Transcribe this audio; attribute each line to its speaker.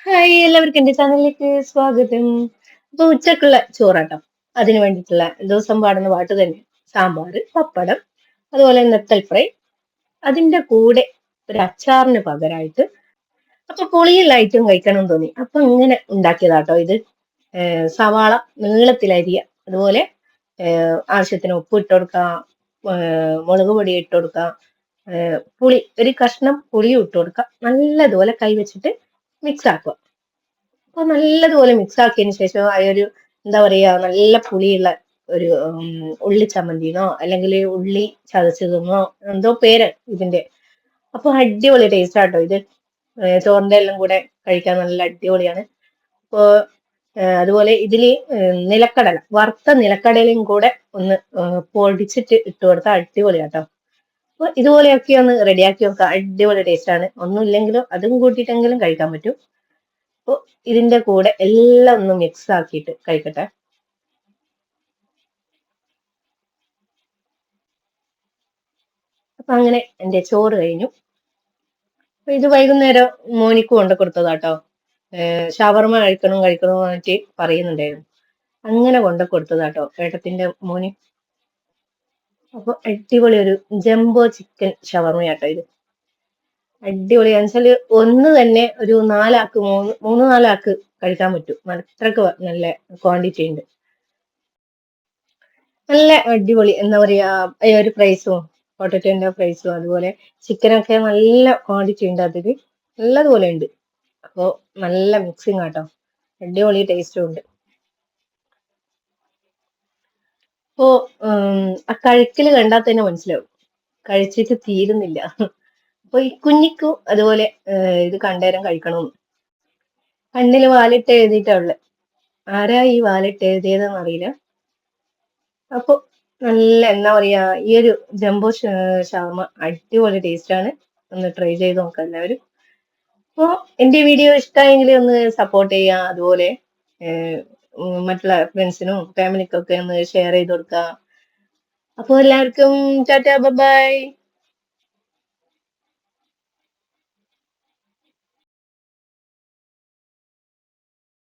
Speaker 1: Hi എല്ലാവർക്കും എന്റെ ചാനലിലേക്ക് സ്വാഗതം. അപ്പൊ ഉച്ചക്കുള്ള ചോറാട്ടം. അതിന് വേണ്ടിയിട്ടുള്ള ദിവസം പാടുന്ന പാട്ട് തന്നെ. സാമ്പാർ, പപ്പടം, അതുപോലെ നെത്തൽ ഫ്രൈ. അതിന്റെ കൂടെ ഒരു അച്ചാറിന് പകരമായിട്ട് അപ്പൊ പുളിയുള്ള ഐറ്റം കഴിക്കണം എന്ന് തോന്നി. അപ്പൊ ഇങ്ങനെ ഉണ്ടാക്കിയതാട്ടോ ഇത്. സവാള നീളത്തിൽ അരിയ. അതുപോലെ ആവശ്യത്തിന് ഉപ്പ് ഇട്ട് കൊടുക്കാം, മുളക് പൊടി ഇട്ട് കൊടുക്കാം, പുളി ഒരു കഷ്ണം പുളിയും ഇട്ട് കൊടുക്കാം. നല്ലതുപോലെ കൈ വെച്ചിട്ട് മിക്സ് ആക്കുക. അപ്പൊ നല്ലതുപോലെ മിക്സ് ആക്കിയതിന് ശേഷം അതൊരു എന്താ പറയാ നല്ല പുളിയുള്ള ഒരു ഉള്ളി ചമ്മന്തിന്നോ അല്ലെങ്കിൽ ഉള്ളി ചതച്ചതെന്നോ എന്തോ പേര് ഇതിന്റെ. അപ്പൊ അടിപൊളി ടേസ്റ്റ് ആട്ടോ ഇത്. ചോറിന്റെ എല്ലാം കൂടെ കഴിക്കാൻ നല്ല അടിപൊളിയാണ്. അപ്പോ അതുപോലെ ഇതില് നിലക്കടല വറുത്ത നിലക്കടലയും കൂടെ ഒന്ന് പൊടിച്ചിട്ട് ഇട്ട് കൊടുത്താൽ അടിപൊളിയാട്ടോ. അപ്പൊ ഇതുപോലെയൊക്കെ ഒന്ന് റെഡിയാക്കി നോക്കാം. അടിപൊളി ടേസ്റ്റ് ആണ്. ഒന്നുമില്ലെങ്കിലും അതും കൂട്ടിയിട്ടെങ്കിലും കഴിക്കാൻ പറ്റും. അപ്പൊ ഇതിന്റെ കൂടെ എല്ലാം ഒന്ന് മിക്സ് ആക്കിയിട്ട് കഴിക്കട്ടെ. അപ്പൊ അങ്ങനെ എന്റെ ചോറ് കഴിഞ്ഞു. അപ്പൊ ഇത് വൈകുന്നേരം മോനിക്ക് കൊണ്ട് കൊടുത്തതാട്ടോ. ഷവർമ കഴിക്കണം കഴിക്കണം എന്ന് പറഞ്ഞിട്ട് പറയുന്നുണ്ടായിരുന്നു. അങ്ങനെ കൊണ്ട് കൊടുത്തതാട്ടോ ഏട്ടത്തിന്റെ മോന്. അപ്പൊ അടിപൊളി ഒരു ജംബോ ചിക്കൻ ഷവർമയാട്ടോ ഇത്. അടിപൊളിയാന്ന് വെച്ചാല് ഒന്ന് തന്നെ ഒരു നാലാക്ക് മൂന്ന് നാലാക്ക് കഴിക്കാൻ പറ്റും. അത്രക്ക് നല്ല ക്വാണ്ടിറ്റി ഉണ്ട്. നല്ല അടിപൊളി എന്താ പറയാ ഒരു പ്രൈസും പൊട്ടറ്റോന്റെ പ്രൈസും അതുപോലെ ചിക്കനൊക്കെ നല്ല ക്വാണ്ടിറ്റി ഉണ്ട് അതില്. നല്ലതുപോലെ ഉണ്ട്. അപ്പൊ നല്ല മിക്സിങ് ആട്ടോ. അടിപൊളി ടേസ്റ്റും ഉണ്ട്. അപ്പോ ആ കഴിക്കല് കണ്ടാൽ തന്നെ മനസ്സിലാവും. കഴിച്ചിട്ട് തീരുന്നില്ല. അപ്പൊ ഈ കുഞ്ഞിക്കും അതുപോലെ ഇത് കണ്ടേരം കഴിക്കണമെന്ന്. കണ്ണില് വാലിട്ട് എഴുതിയിട്ടാ ഉള്ളത്. ആരാ ഈ വാലിട്ട് എഴുതിയതെന്ന് അറിയില്ല. അപ്പൊ നല്ല എന്താ പറയാ ഈ ഒരു ജംബോ ഷവർമ അടിപൊളി ടേസ്റ്റ് ആണ്. ഒന്ന് ട്രൈ ചെയ്ത് നോക്കാം എല്ലാവരും. അപ്പൊ എന്റെ വീഡിയോ ഇഷ്ടമായെങ്കിൽ ഒന്ന് സപ്പോർട്ട് ചെയ്യാം. അതുപോലെ മറ്റുള്ള ഫ്രണ്ട്സിനും ഫാമിലിക്കൊക്കെ ഒന്ന് ഷെയർ ചെയ്ത് കൊടുക്കുക. അപ്പൊ എല്ലാവർക്കും ടാറ്റാ ബൈ.